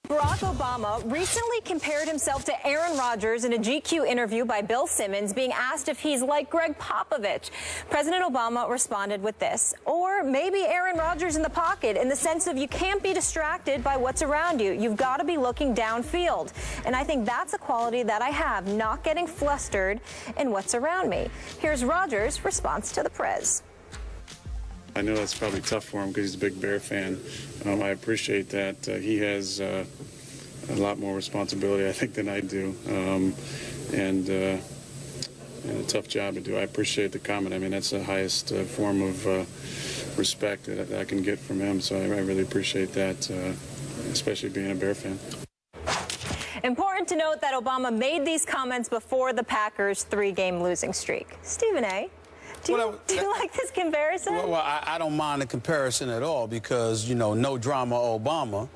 Barack Obama recently compared himself to Aaron Rodgers in a GQ interview by Bill Simmons, being asked if he's like Greg Popovich. President Obama responded with this: or maybe Aaron Rodgers in the pocket, in the sense of you can't be distracted by what's around you. You've got to be looking downfield. And I think that's a quality that I have, not getting flustered in what's around me. Here's Rodgers' response to the Prez. I know that's probably tough for him because he's a big Bear fan. I appreciate that. He has a lot more responsibility, I think, than I do, and a tough job to do. I appreciate the comment. I mean, that's the highest form of respect that I can get from him, so I really appreciate that, especially being a Bear fan. Important to note that Obama made these comments before the Packers' 3-game losing streak. Stephen A., do you like this comparison? Well, I don't mind the comparison at all because, you know, no drama Obama,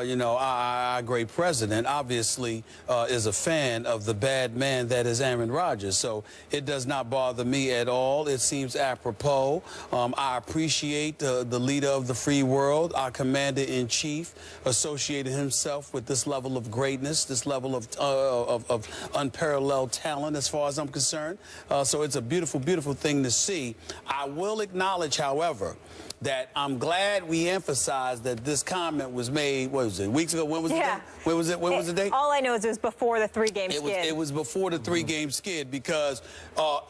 you know, our great president obviously is a fan of the bad man that is Aaron Rodgers. So it does not bother me at all. It seems apropos. I appreciate the leader of the free world, our commander-in-chief, associating himself with this level of greatness, this level of unparalleled talent as far as I'm concerned. So it's a beautiful, beautiful thing to see. I will acknowledge, however, that I'm glad we emphasized that this comment was made, what was it, weeks ago? When was the date? When was it? When was the date? All I know is it was before the 3-game skid. It was before the 3-game skid because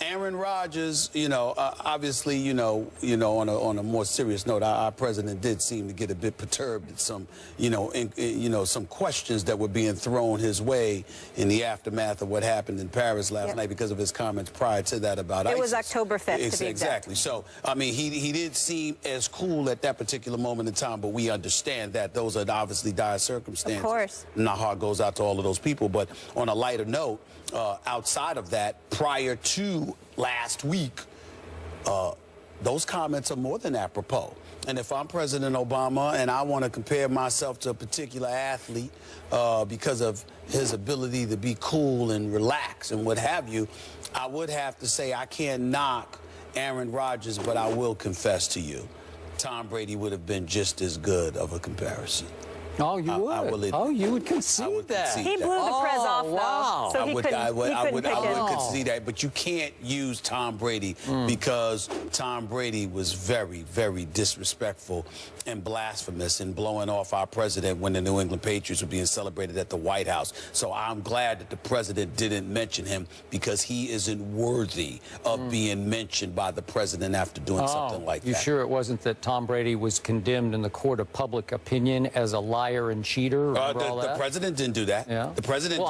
Aaron Rodgers, you know, obviously, you know, on a more serious note, our president did seem to get a bit perturbed at some, some questions that were being thrown his way in the aftermath of what happened in Paris last night because of his comments prior to that about ISIS. It was October 5th, to be exact. Exactly. So, I mean, he did seem as cool at that particular moment in time, but we understand that those are obviously dire circumstances. Of course. And our heart goes out to all of those people. But on a lighter note, outside of that, prior to last week, those comments are more than apropos. And if I'm President Obama and I want to compare myself to a particular athlete because of his ability to be cool and relax and what have you, I would have to say I can't knock Aaron Rodgers, but I will confess to you, Tom Brady would have been just as good of a comparison. Oh, you would? You would concede that? He blew the Prez off, wow. though, so I would concede that, but you can't use Tom Brady because Tom Brady was very, very disrespectful and blasphemous in blowing off our president when the New England Patriots were being celebrated at the White House. So I'm glad that the president didn't mention him because he isn't worthy of being mentioned by the president after doing something like that. You sure it wasn't that Tom Brady was condemned in the court of public opinion as a liar and cheater? The president didn't do that. Yeah. The president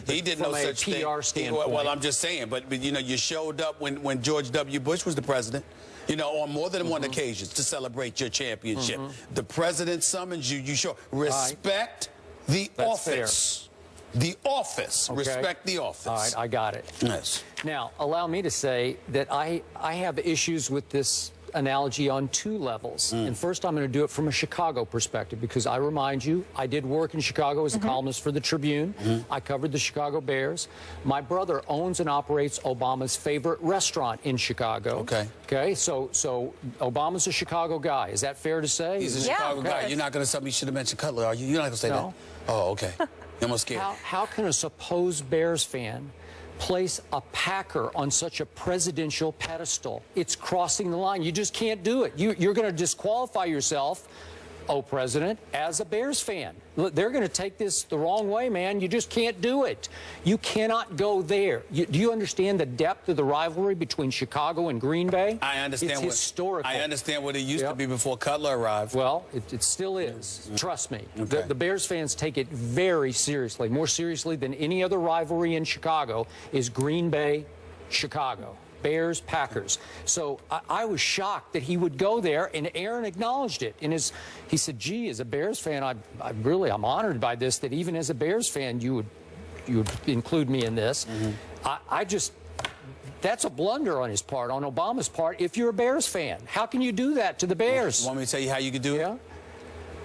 he did no such thing. Well, I'm just saying, but you know, you showed up when George W. Bush was the president, you know, on more than one occasion to celebrate your championship. The president summons you. You show respect the office. Fair. The office. Okay. Respect the office. All right, I got it. Yes. Now, allow me to say that I have issues with this analogy on 2 levels. And first, I'm going to do it from a Chicago perspective because I remind you, I did work in Chicago as a columnist for the Tribune. I covered the Chicago Bears. My brother owns and operates Obama's favorite restaurant in Chicago. Okay, so Obama's a Chicago guy. Is that fair to say? He's a Chicago guy. You're not going to tell me you should have mentioned Cutler, are you? You're not going to say that? Oh, okay. I'm almost scared. How can a supposed Bears fan place a Packer on such a presidential pedestal? It's crossing the line. You just can't do it. You're going to disqualify yourself, oh, President, as a Bears fan. They're going to take this the wrong way, man. You just can't do it. You cannot go there. Do you understand the depth of the rivalry between Chicago and Green Bay? I understand. It's historical. I understand what it used to be before Cutler arrived. Well, it still is. Trust me. The Bears fans take it very seriously. More seriously than any other rivalry in Chicago is Green Bay, Chicago. Bears, Packers. So I was shocked that he would go there, and Aaron acknowledged it. He said, gee, as a Bears fan, I'm honored by this, that even as a Bears fan, you would include me in this. That's a blunder on his part, on Obama's part, if you're a Bears fan. How can you do that to the Bears? You want me to tell you how you could do it?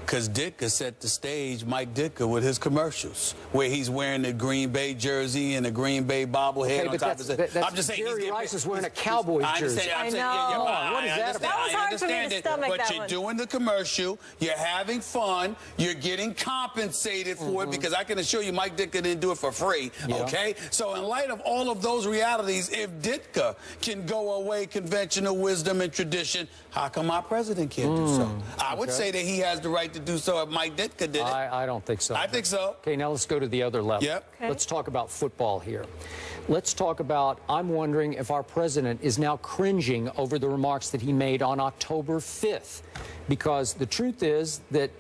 Because Ditka set the stage, Mike Ditka, with his commercials, where he's wearing the Green Bay jersey and the Green Bay bobblehead on top of it. I'm just saying, Jerry Rice is wearing a Cowboys jersey. I know. What is that about? That was hard for me to stomach but that you're one. doing the commercial, you're having fun, you're getting compensated for it, because I can assure you Mike Ditka didn't do it for free, okay? So in light of all of those realities, if Ditka can go away conventional wisdom and tradition, how come our president can't do so? I would say that he has the right to do so if Mike Ditka did it. I don't think so. I think so. Okay, now let's go to the other level. Yep. Okay. Let's talk about football here. Let's talk about, I'm wondering if our president is now cringing over the remarks that he made on October 5th. Because the truth is that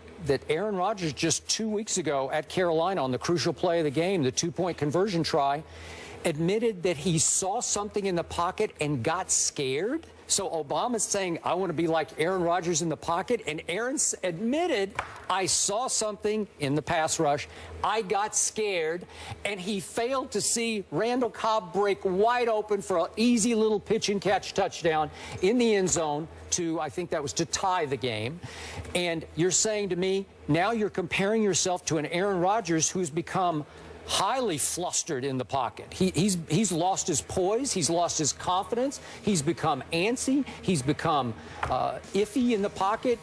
Aaron Rodgers just 2 weeks ago at Carolina on the crucial play of the game, the two-point conversion try, admitted that he saw something in the pocket and got scared. So Obama's saying, I want to be like Aaron Rodgers in the pocket. And Aaron admitted, I saw something in the pass rush. I got scared. And he failed to see Randall Cobb break wide open for an easy little pitch and catch touchdown in the end zone to, I think that was to tie the game. And you're saying to me, now you're comparing yourself to an Aaron Rodgers who's become highly flustered in the pocket. He's lost his poise. He's lost his confidence. He's become antsy. He's become iffy in the pocket.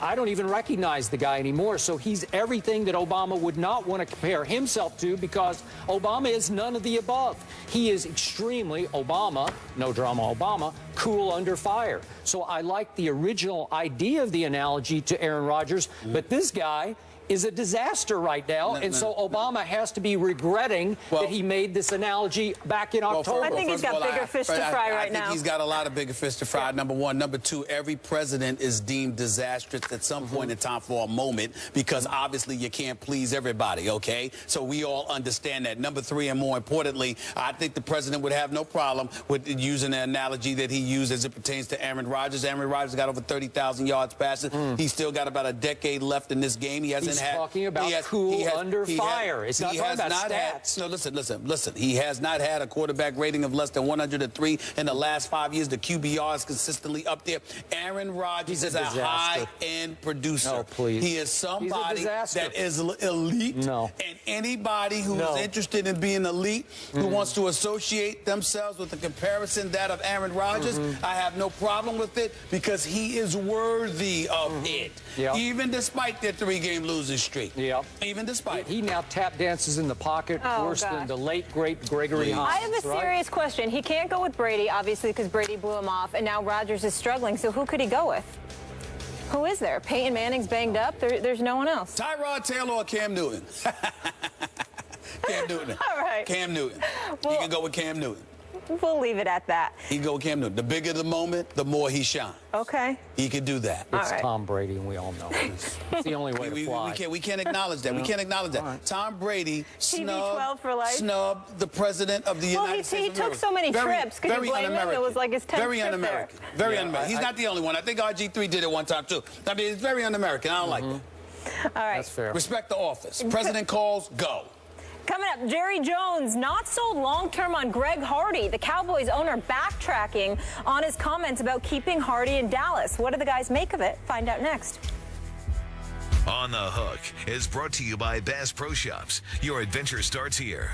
I don't even recognize the guy anymore. So he's everything that Obama would not want to compare himself to, because Obama is none of the above. He is extremely Obama, no drama Obama, cool under fire. So I like the original idea of the analogy to Aaron Rodgers, but this guy is a disaster right now, and so Obama has to be regretting that he made this analogy back in October. I think he's got bigger fish to fry right now. I think he's got a lot of bigger fish to fry, number one. Number two, every president is deemed disastrous at some point in time for a moment, because obviously you can't please everybody, okay? So we all understand that. Number three, and more importantly, I think the president would have no problem with using the analogy that he used as it pertains to Aaron Rodgers. Aaron Rodgers got over 30,000 yards passing. He's still got about a decade left in this game. He hasn't He's talking about cool under fire. It's not talking about stats. No, listen. He has not had a quarterback rating of less than 103 in the last 5 years. The QBR is consistently up there. Aaron Rodgers is a high-end producer. No, please. He is somebody that is elite. No. And anybody who is interested in being elite, who wants to associate themselves with the comparison that of Aaron Rodgers, I have no problem with it, because he is worthy of it. Yep. Even despite their three-game losing streak. Yeah. Even despite. He now tap dances in the pocket worse than the late, great Gregory Hines. I have a serious question. He can't go with Brady, obviously, because Brady blew him off, and now Rodgers is struggling. So who could he go with? Who is there? Peyton Manning's banged up. There's no one else. Tyrod Taylor or Cam Newton? Cam Newton. All right. Cam Newton. Well, he can go with Cam Newton. We'll leave it at that. He can go with Cam Newton. The bigger the moment, the more he shines. Okay. He could do that. It's Tom Brady, and we all know it. It's the only way to fly. We can't acknowledge that. We can't acknowledge that. Right. Tom Brady TB12 for life. snubbed the president of the United States. He took so many trips. Could you blame him? It was like his 10th very trip un-American. there. Very un-American. He's not the only one. I think RG3 did it one time, too. I mean, it's very un-American. I don't like that. All right. That's fair. Respect the office. President calls, go. Coming up, Jerry Jones not sold long-term on Greg Hardy. The Cowboys owner backtracking on his comments about keeping Hardy in Dallas. What do the guys make of it? Find out next. On the Hook is brought to you by Bass Pro Shops. Your adventure starts here.